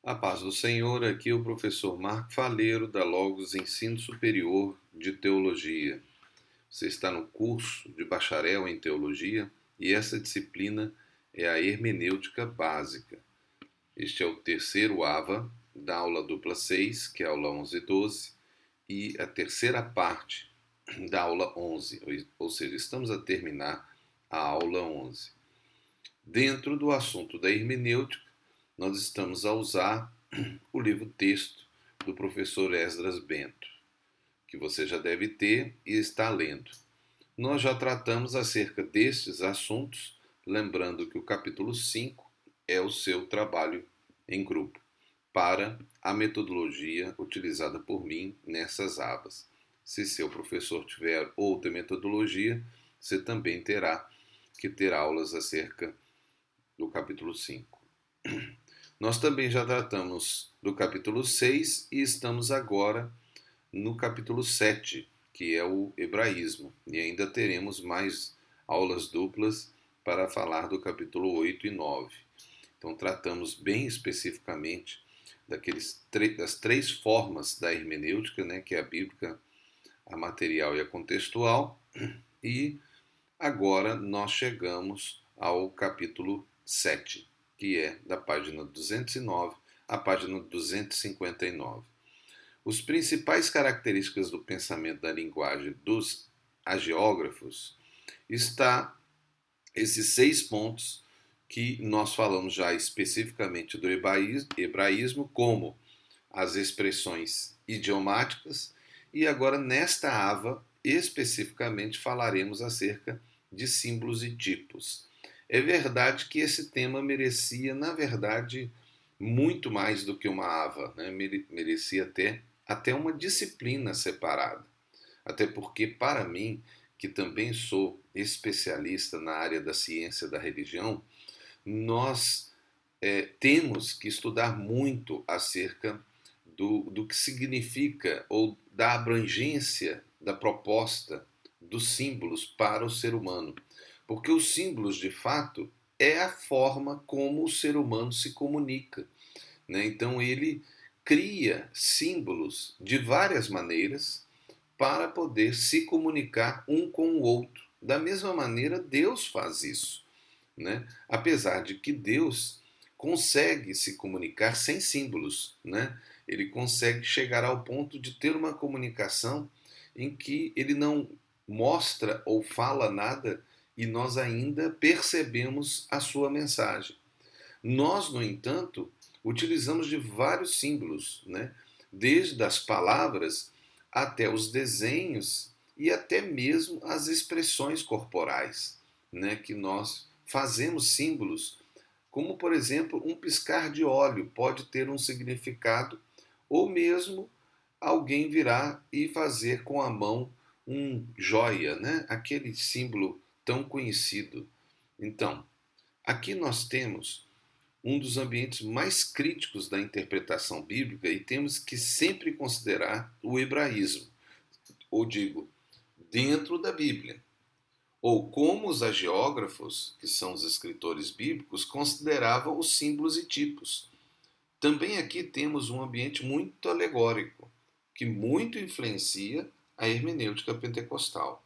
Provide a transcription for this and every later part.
A paz do Senhor, aqui é o professor Marco Faleiro, da Logos Ensino Superior de Teologia. Você está no curso de bacharel em Teologia e essa disciplina é a Hermenêutica Básica. Este é o terceiro AVA da aula dupla 6, que é a aula 11 e 12, e a terceira parte da aula 11, ou seja, estamos a terminar a aula 11. Dentro do assunto da hermenêutica, nós estamos a usar o livro-texto do professor Esdras Bento, que você já deve ter e está lendo. Nós já tratamos acerca destes assuntos, lembrando que o capítulo 5 é o seu trabalho em grupo, para a metodologia utilizada por mim nessas abas. Se seu professor tiver outra metodologia, você também terá que ter aulas acerca do capítulo 5. Nós também já tratamos do capítulo 6 e estamos agora no capítulo 7, que é o hebraísmo. E ainda teremos mais aulas duplas para falar do capítulo 8 e 9. Então tratamos bem especificamente das três formas da hermenêutica, né, que é a bíblica, a material e a contextual. E agora nós chegamos ao capítulo 7, que é da página 209 à página 259. Os principais características do pensamento da linguagem dos agiógrafos está esses 6 pontos que nós falamos já especificamente do hebraísmo, como as expressões idiomáticas, e agora nesta ava especificamente falaremos acerca de símbolos e tipos. É verdade que esse tema merecia, na verdade, muito mais do que uma ava, né? Merecia até uma disciplina separada. Até porque, para mim, que também sou especialista na área da ciência da religião, nós temos que estudar muito acerca do que significa ou da abrangência da proposta dos símbolos para o ser humano. Porque os símbolos, de fato, é a forma como o ser humano se comunica, né? Então ele cria símbolos de várias maneiras para poder se comunicar um com o outro. Da mesma maneira, Deus faz isso, né? Apesar de que Deus consegue se comunicar sem símbolos, né? Ele consegue chegar ao ponto de ter uma comunicação em que ele não mostra ou fala nada e nós ainda percebemos a sua mensagem. Nós, no entanto, utilizamos de vários símbolos, né? Desde as palavras até os desenhos e até mesmo as expressões corporais, né? Que nós fazemos símbolos, como por exemplo um piscar de óleo pode ter um significado, ou mesmo alguém virar e fazer com a mão um joia, né? Aquele símbolo tão conhecido. Então, aqui nós temos um dos ambientes mais críticos da interpretação bíblica e temos que sempre considerar o hebraísmo, ou digo, dentro da Bíblia, ou como os agiógrafos, que são os escritores bíblicos, consideravam os símbolos e tipos. Também aqui temos um ambiente muito alegórico, que muito influencia a hermenêutica pentecostal.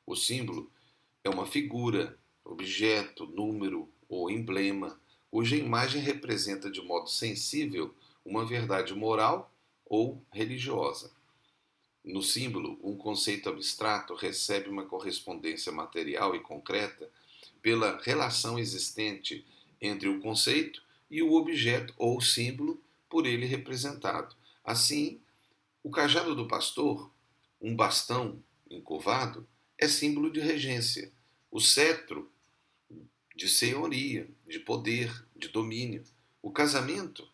O símbolo é uma figura, objeto, número ou emblema, cuja imagem representa de modo sensível uma verdade moral ou religiosa. No símbolo, um conceito abstrato recebe uma correspondência material e concreta pela relação existente entre o conceito e o objeto ou símbolo por ele representado. Assim, o cajado do pastor, um bastão encovado, é símbolo de regência. O cetro, de senhoria, de poder, de domínio. O casamento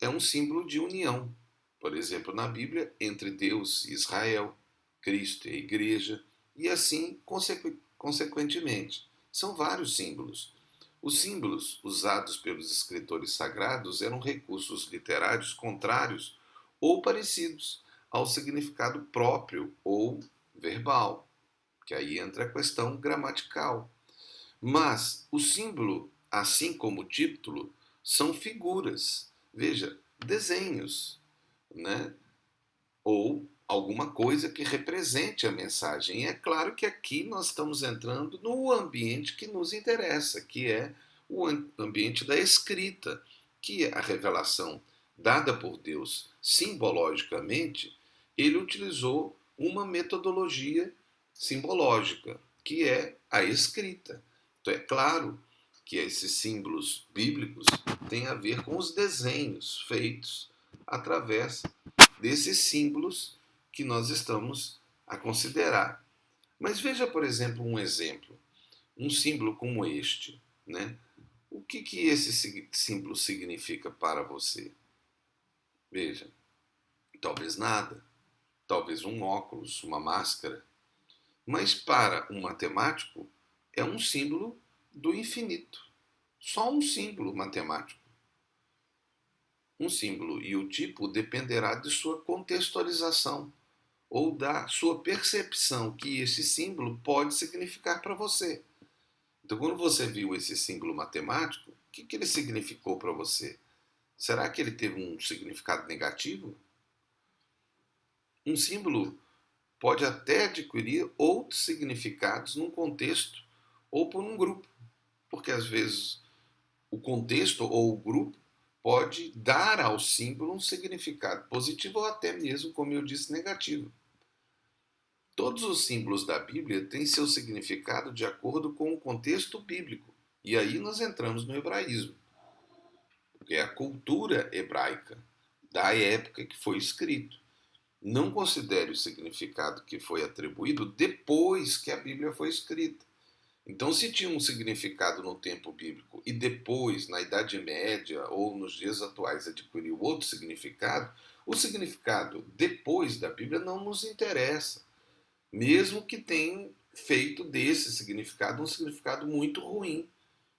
é um símbolo de união, por exemplo, na Bíblia, entre Deus e Israel, Cristo e a Igreja, e assim, consequentemente. São vários símbolos. Os símbolos usados pelos escritores sagrados eram recursos literários contrários ou parecidos ao significado próprio ou verbal, que aí entra a questão gramatical. Mas o símbolo, assim como o título, são figuras Veja, desenhos, né? Ou alguma coisa que represente a mensagem. E é claro que aqui nós estamos entrando no ambiente que nos interessa, que é o ambiente da escrita, que é a revelação dada por Deus simbologicamente. Ele utilizou uma metodologia simbológica, que é a escrita. Então é claro que esses símbolos bíblicos têm a ver com os desenhos feitos através desses símbolos que nós estamos a considerar. Mas veja, por exemplo, um símbolo como este, né? O que esse símbolo significa para você? Veja, talvez nada, talvez um óculos, uma máscara, mas para um matemático é um símbolo do infinito. Só um símbolo matemático. Um símbolo e o tipo dependerá de sua contextualização ou da sua percepção que esse símbolo pode significar para você. Então, quando você viu esse símbolo matemático, o que ele significou para você? Será que ele teve um significado negativo? Um símbolo pode até adquirir outros significados num contexto ou por um grupo, porque às vezes o contexto ou o grupo pode dar ao símbolo um significado positivo ou até mesmo, como eu disse, negativo. Todos os símbolos da Bíblia têm seu significado de acordo com o contexto bíblico. E aí nós entramos no hebraísmo, que é a cultura hebraica da época que foi escrito. Não considere o significado que foi atribuído depois que a Bíblia foi escrita. Então, se tinha um significado no tempo bíblico e depois, na Idade Média ou nos dias atuais, adquiriu outro significado, o significado depois da Bíblia não nos interessa, mesmo que tenham feito desse significado um significado muito ruim.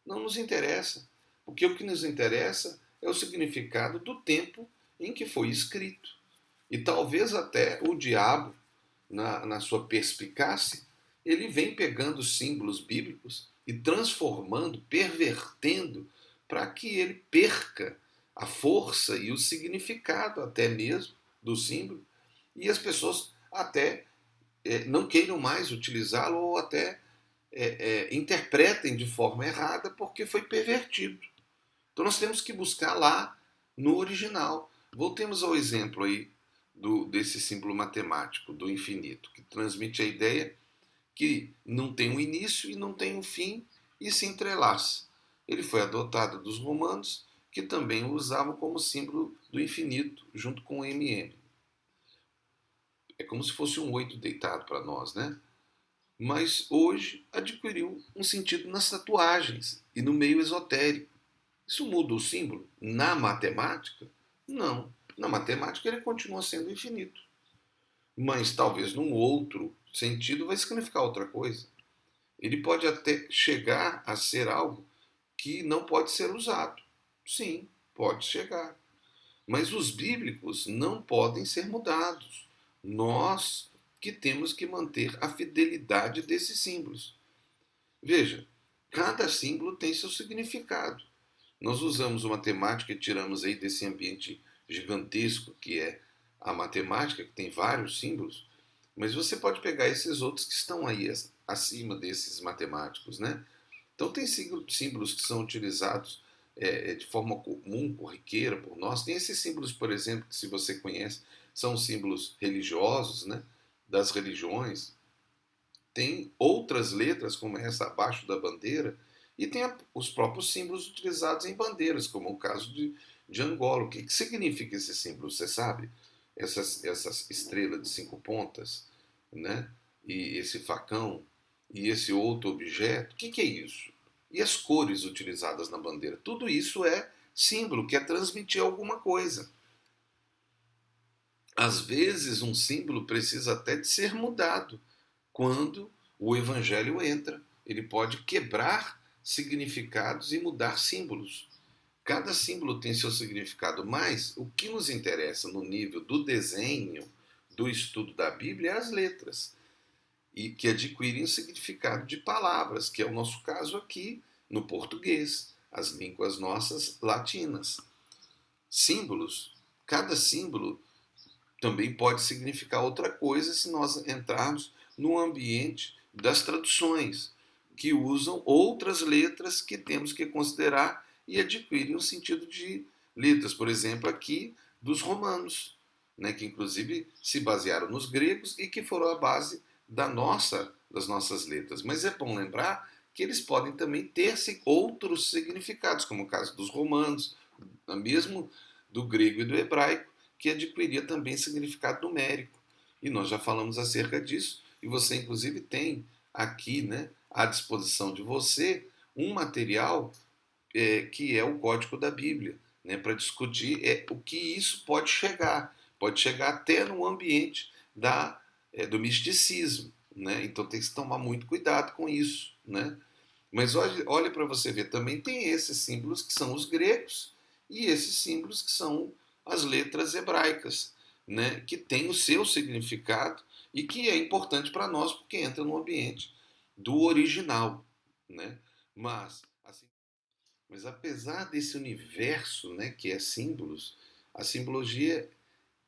Não nos interessa, porque o que nos interessa é o significado do tempo em que foi escrito. E talvez até o diabo, na sua perspicácia, ele vem pegando os símbolos bíblicos e transformando, pervertendo, para que ele perca a força e o significado até mesmo do símbolo, e as pessoas até não queiram mais utilizá-lo ou até interpretem de forma errada porque foi pervertido. Então nós temos que buscar lá no original. Voltemos ao exemplo aí desse símbolo matemático do infinito, que transmite a ideia que não tem um início e não tem um fim e se entrelaça. Ele foi adotado dos romanos, que também o usavam como símbolo do infinito, junto com o MM. É como se fosse um 8 deitado para nós, né? Mas hoje adquiriu um sentido nas tatuagens e no meio esotérico. Isso muda o símbolo? Na matemática? Não. Na matemática ele continua sendo infinito. Mas talvez num outro sentido vai significar outra coisa. Ele pode até chegar a ser algo que não pode ser usado. Sim, pode chegar. Mas os bíblicos não podem ser mudados. Nós que temos que manter a fidelidade desses símbolos. Veja, cada símbolo tem seu significado. Nós usamos uma matemática e tiramos aí desse ambiente gigantesco que é a matemática, que tem vários símbolos, mas você pode pegar esses outros que estão aí acima desses matemáticos, né? Então tem símbolos que são utilizados de forma comum, corriqueira por nós. Tem esses símbolos, por exemplo, que se você conhece, são símbolos religiosos, né? Das religiões. Tem outras letras, como essa abaixo da bandeira, e tem os próprios símbolos utilizados em bandeiras, como o caso de Angola. O que significa esse símbolo? Você sabe? Essas estrelas de 5 pontas, né? E esse facão, e esse outro objeto. O que é isso? E as cores utilizadas na bandeira? Tudo isso é símbolo, quer transmitir alguma coisa. Às vezes, um símbolo precisa até de ser mudado quando o evangelho entra. Ele pode quebrar significados e mudar símbolos. Cada símbolo tem seu significado, mas o que nos interessa no nível do desenho, do estudo da Bíblia, é as letras, e que adquirem o significado de palavras, que é o nosso caso aqui no português, as línguas nossas latinas. símbolos, cada símbolo também pode significar outra coisa se nós entrarmos no ambiente das traduções, que usam outras letras que temos que considerar e adquirem o sentido de letras. Por exemplo, aqui dos romanos, né, que inclusive se basearam nos gregos e que foram a base das nossas letras. Mas é bom lembrar que eles podem também ter outros significados, como o caso dos romanos, mesmo do grego e do hebraico, que adquiria também significado numérico. E nós já falamos acerca disso, e você inclusive tem aqui, né, à disposição de você um material que é o Código da Bíblia, né, para discutir o que isso pode chegar. Pode chegar até no ambiente do misticismo. Né? Então tem que se tomar muito cuidado com isso. Né? Mas olhe para você ver, também tem esses símbolos que são os gregos e esses símbolos que são as letras hebraicas, né? Que têm o seu significado e que é importante para nós porque entra no ambiente do original. Né? Mas, assim, mas apesar desse universo, né, que é símbolos, a simbologia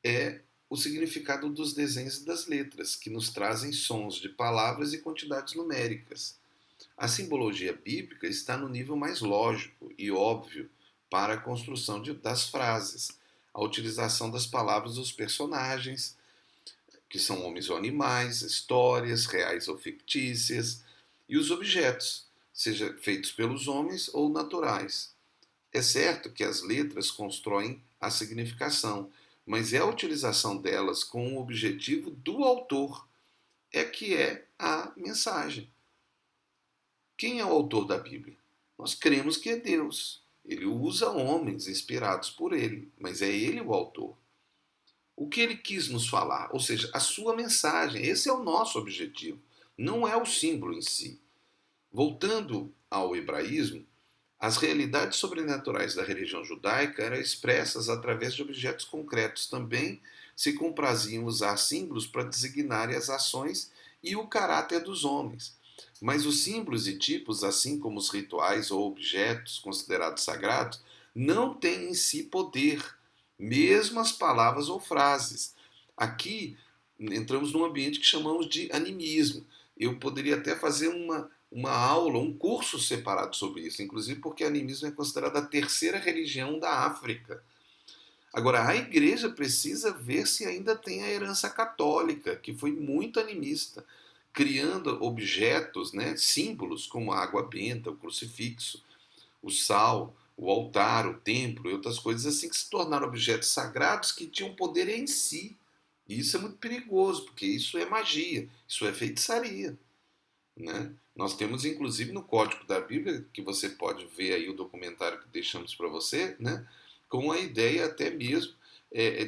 é o significado dos desenhos e das letras, que nos trazem sons de palavras e quantidades numéricas. A simbologia bíblica está no nível mais lógico e óbvio para a construção das frases, a utilização das palavras dos personagens, que são homens ou animais, histórias reais ou fictícias, e os objetos, seja feitos pelos homens ou naturais. É certo que as letras constroem a significação, mas é a utilização delas com o objetivo do autor que é a mensagem. Quem é o autor da Bíblia? Nós cremos que é Deus. Ele usa homens inspirados por ele, mas é ele o autor. O que ele quis nos falar, ou seja, a sua mensagem, esse é o nosso objetivo, não é o símbolo em si. Voltando ao hebraísmo, as realidades sobrenaturais da religião judaica eram expressas através de objetos concretos. Também se compraziam usar símbolos para designarem as ações e o caráter dos homens. Mas os símbolos e tipos, assim como os rituais ou objetos considerados sagrados, não têm em si poder, mesmo as palavras ou frases. Aqui entramos num ambiente que chamamos de animismo. Eu poderia até fazer uma aula, um curso separado sobre isso, inclusive porque o animismo é considerado a terceira religião da África. Agora, a igreja precisa ver se ainda tem a herança católica, que foi muito animista, criando objetos, né, símbolos como a água benta, o crucifixo, o sal, o altar, o templo e outras coisas assim que se tornaram objetos sagrados que tinham poder em si. E isso é muito perigoso, porque isso é magia, isso é feitiçaria. Né? Nós temos, inclusive, no Código da Bíblia, que você pode ver aí o documentário que deixamos para você, né? Com a ideia até mesmo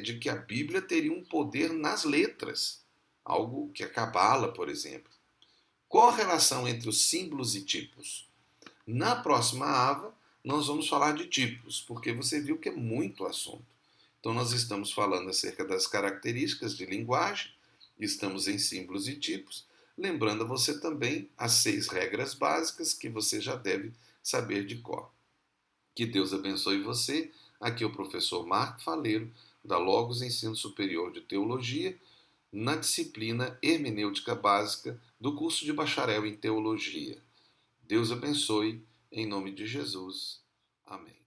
de que a Bíblia teria um poder nas letras, algo que a Cabala, por exemplo. Qual a relação entre os símbolos e tipos? Na próxima ava, nós vamos falar de tipos, porque você viu que é muito assunto. Então, nós estamos falando acerca das características de linguagem, estamos em símbolos e tipos, lembrando a você também as 6 regras básicas que você já deve saber de cor. Que Deus abençoe você. Aqui é o professor Marco Faleiro, da Logos Ensino Superior de Teologia, na disciplina Hermenêutica Básica do curso de Bacharel em Teologia. Deus abençoe, em nome de Jesus. Amém.